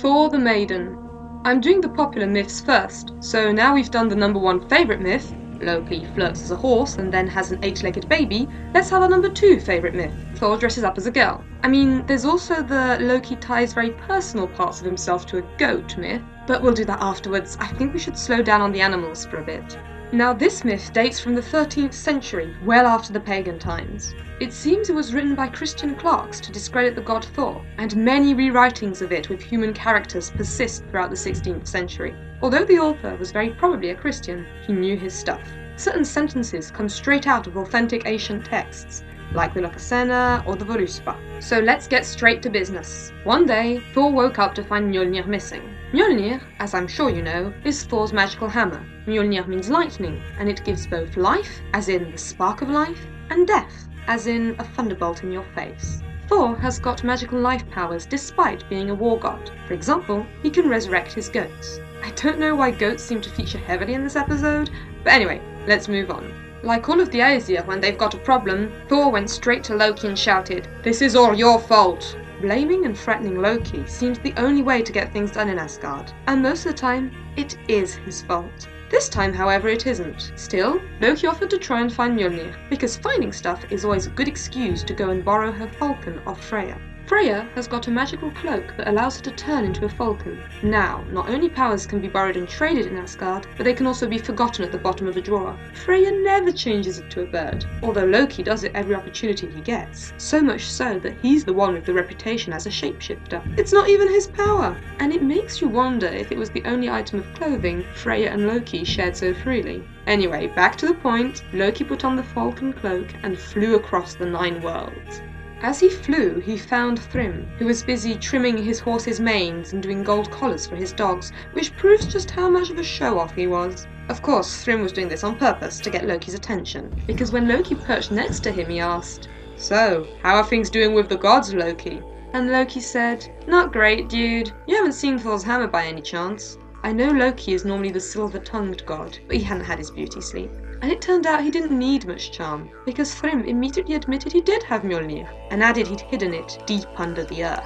For the Maiden. I'm doing the popular myths first, so now we've done the number one favourite myth, Loki flirts as a horse and then has an 8-legged baby, let's have our number 2 favourite myth, Thor dresses up as a girl. I mean, there's also the Loki ties very personal parts of himself to a goat myth, but we'll do that afterwards. I think we should slow down on the animals for a bit. Now this myth dates from the 13th century, well after the pagan times. It seems it was written by Christian clerks to discredit the god Thor, and many rewritings of it with human characters persist throughout the 16th century. Although the author was very probably a Christian, he knew his stuff. Certain sentences come straight out of authentic ancient texts, like the Lokasena or the Voluspa. So let's get straight to business. One day, Thor woke up to find Mjolnir missing. Mjolnir, as I'm sure you know, is Thor's magical hammer. Mjolnir means lightning, and it gives both life, as in the spark of life, and death, as in a thunderbolt in your face. Thor has got magical life powers despite being a war god. For example, he can resurrect his goats. I don't know why goats seem to feature heavily in this episode, but anyway, let's move on. Like all of the Aesir when they've got a problem, Thor went straight to Loki and shouted, "This is all your fault!" Blaming and threatening Loki seems the only way to get things done in Asgard, and most of the time, it is his fault. This time, however, it isn't. Still, Loki offered to try and find Mjolnir, because finding stuff is always a good excuse to go and borrow her falcon off Freya. Freya has got a magical cloak that allows her to turn into a falcon. Now, not only powers can be borrowed and traded in Asgard, but they can also be forgotten at the bottom of a drawer. Freya never changes it to a bird, although Loki does it every opportunity he gets, so much so that he's the one with the reputation as a shapeshifter. It's not even his power, and it makes you wonder if it was the only item of clothing Freya and Loki shared so freely. Anyway, back to the point, Loki put on the falcon cloak and flew across the 9 worlds. As he flew, he found Thrym, who was busy trimming his horse's manes and doing gold collars for his dogs, which proves just how much of a show-off he was. Of course, Thrym was doing this on purpose to get Loki's attention, because when Loki perched next to him, he asked, "So, how are things doing with the gods, Loki?" And Loki said, "Not great, dude. You haven't seen Thor's hammer by any chance?" I know Loki is normally the silver-tongued god, but he hadn't had his beauty sleep. And it turned out he didn't need much charm, because Thrym immediately admitted he did have Mjolnir, and added he'd hidden it deep under the earth.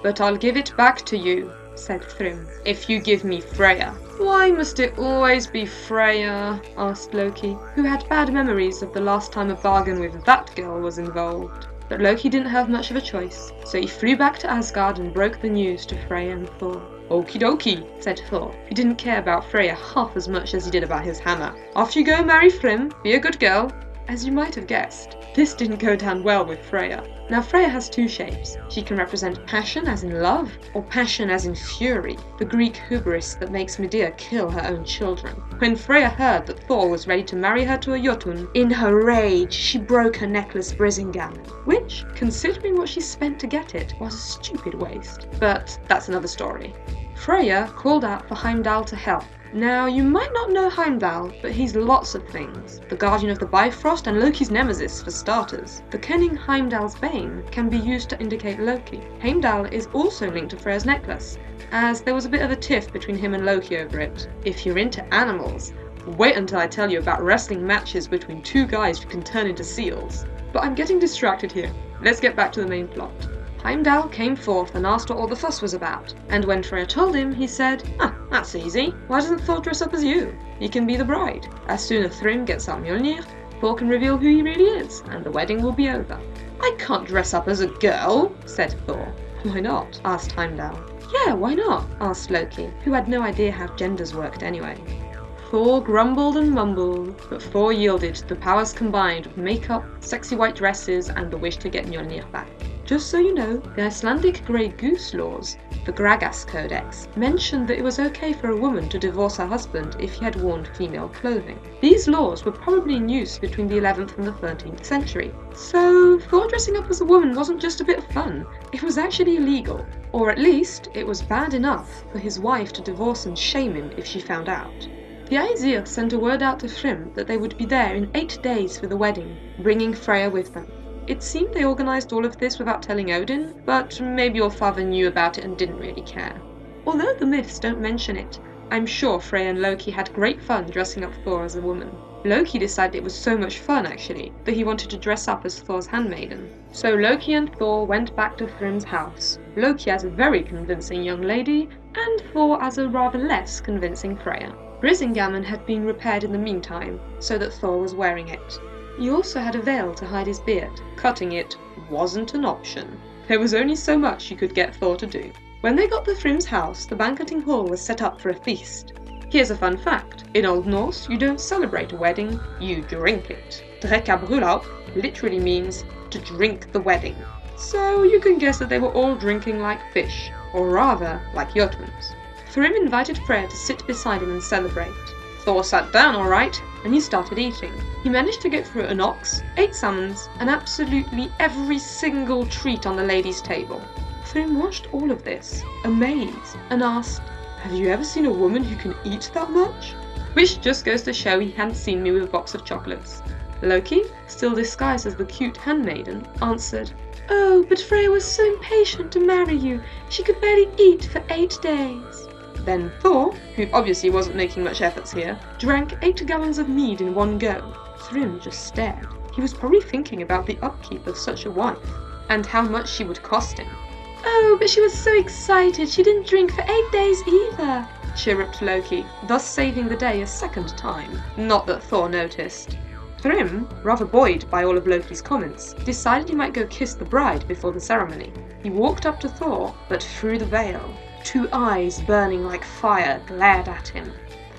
"But I'll give it back to you," said Thrym, "if you give me Freya." "Why must it always be Freya?" asked Loki, who had bad memories of the last time a bargain with that girl was involved. But Loki didn't have much of a choice, so he flew back to Asgard and broke the news to Freya and Thor. "Okie dokie," said Thor, who didn't care about Freya half as much as he did about his hammer. "Off you go, marry Thrym, be a good girl." As you might have guessed, this didn't go down well with Freya. Now Freya has 2 shapes. She can represent passion as in love, or passion as in fury, the Greek hubris that makes Medea kill her own children. When Freya heard that Thor was ready to marry her to a Jotun, in her rage she broke her necklace Brisingamen, which, considering what she spent to get it, was a stupid waste. But that's another story. Freya called out for Heimdall to help. Now, you might not know Heimdall, but he's lots of things. The guardian of the Bifrost and Loki's nemesis, for starters. The kenning Heimdall's bane can be used to indicate Loki. Heimdall is also linked to Freya's necklace, as there was a bit of a tiff between him and Loki over it. If you're into animals, wait until I tell you about wrestling matches between 2 guys who can turn into seals. But I'm getting distracted here. Let's get back to the main plot. Heimdall came forth and asked what all the fuss was about, and when Freya told him, he said, "That's easy. Why doesn't Thor dress up as you? You can be the bride. As soon as Thrym gets out Mjolnir, Thor can reveal who he really is, and the wedding will be over." "I can't dress up as a girl," said Thor. "Why not?" asked Heimdall. "Yeah, why not?" asked Loki, who had no idea how genders worked anyway. Thor grumbled and mumbled, but Thor yielded to the powers combined with makeup, sexy white dresses, and the wish to get Mjolnir back. Just so you know, the Icelandic Grey Goose laws, the Gragas Codex, mentioned that it was okay for a woman to divorce her husband if he had worn female clothing. These laws were probably in use between the 11th and the 13th century. So Thor dressing up as a woman wasn't just a bit of fun, it was actually illegal. Or at least, it was bad enough for his wife to divorce and shame him if she found out. The Aesir sent a word out to Thrym that they would be there in 8 days for the wedding, bringing Freya with them. It seemed they organised all of this without telling Odin, but maybe your father knew about it and didn't really care. Although the myths don't mention it, I'm sure Freya and Loki had great fun dressing up Thor as a woman. Loki decided it was so much fun actually, that he wanted to dress up as Thor's handmaiden. So Loki and Thor went back to Thrym's house, Loki as a very convincing young lady, and Thor as a rather less convincing Freya. Brisingamen had been repaired in the meantime, so that Thor was wearing it. He also had a veil to hide his beard. Cutting it wasn't an option. There was only so much you could get Thor to do. When they got to Thrym's house, the banqueting hall was set up for a feast. Here's a fun fact. In Old Norse, you don't celebrate a wedding, you drink it. Drekka bryllup literally means to drink the wedding. So you can guess that they were all drinking like fish, or rather, like Jotuns. Thrym invited Freya to sit beside him and celebrate. Thor sat down alright, and he started eating. He managed to get through an ox, 8 salmons, and absolutely every single treat on the ladies' table. Thrym watched all of this, amazed, and asked, "Have you ever seen a woman who can eat that much?" Which just goes to show he hadn't seen me with a box of chocolates. Loki, still disguised as the cute handmaiden, answered, "Oh, but Freya was so impatient to marry you, she could barely eat for 8 days. Then Thor, who obviously wasn't making much efforts here, drank 8 gallons of mead in one go. Thrym just stared. He was probably thinking about the upkeep of such a wife, and how much she would cost him. "Oh, but she was so excited, she didn't drink for 8 days either," chirruped Loki, thus saving the day a second time. Not that Thor noticed. Thrym, rather buoyed by all of Loki's comments, decided he might go kiss the bride before the ceremony. He walked up to Thor, but through the veil. 2 eyes burning like fire glared at him.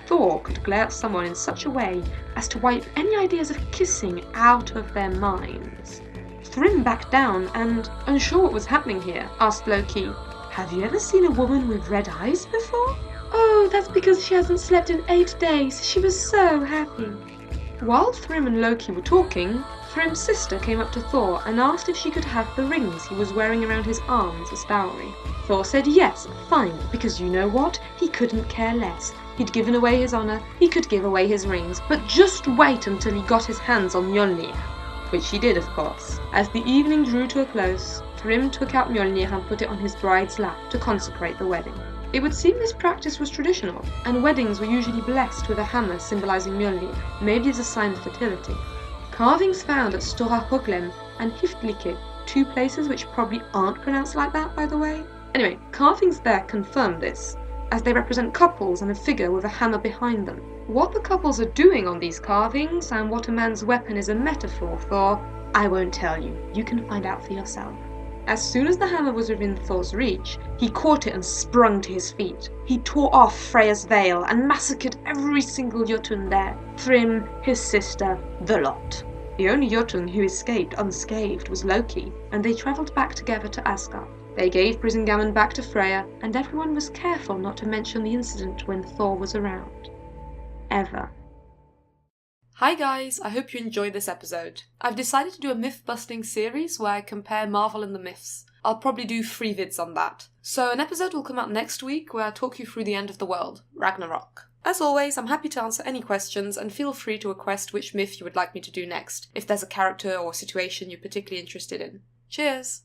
Thor could glare at someone in such a way as to wipe any ideas of kissing out of their minds. Thrym backed down and, unsure what was happening here, asked Loki, "Have you ever seen a woman with red eyes before?" "Oh, that's because she hasn't slept in 8 days. She was so happy." While Thrym and Loki were talking, Thrym's sister came up to Thor and asked if she could have the rings he was wearing around his arms as dowry. Thor said yes, fine, because you know what? He couldn't care less. He'd given away his honor, he could give away his rings, but just wait until he got his hands on Mjolnir. Which he did, of course. As the evening drew to a close, Thrym took out Mjolnir and put it on his bride's lap to consecrate the wedding. It would seem this practice was traditional, and weddings were usually blessed with a hammer symbolizing Mjolnir, maybe as a sign of fertility. Carvings found at Stora Höglem and Hiftlike, 2 places which probably aren't pronounced like that, by the way. Anyway, carvings there confirm this, as they represent couples and a figure with a hammer behind them. What the couples are doing on these carvings and what a man's weapon is a metaphor for, I won't tell you. You can find out for yourself. As soon as the hammer was within Thor's reach, he caught it and sprung to his feet. He tore off Freya's veil and massacred every single Jotun there. Thrym, his sister, the lot. The only Jotun who escaped unscathed was Loki, and they travelled back together to Asgard. They gave Brisingamen back to Freya, and everyone was careful not to mention the incident when Thor was around. Ever. Hi guys, I hope you enjoyed this episode. I've decided to do a myth-busting series where I compare Marvel and the myths. I'll probably do 3 vids on that. So an episode will come out next week where I'll talk you through the end of the world, Ragnarok. As always, I'm happy to answer any questions and feel free to request which myth you would like me to do next, if there's a character or situation you're particularly interested in. Cheers!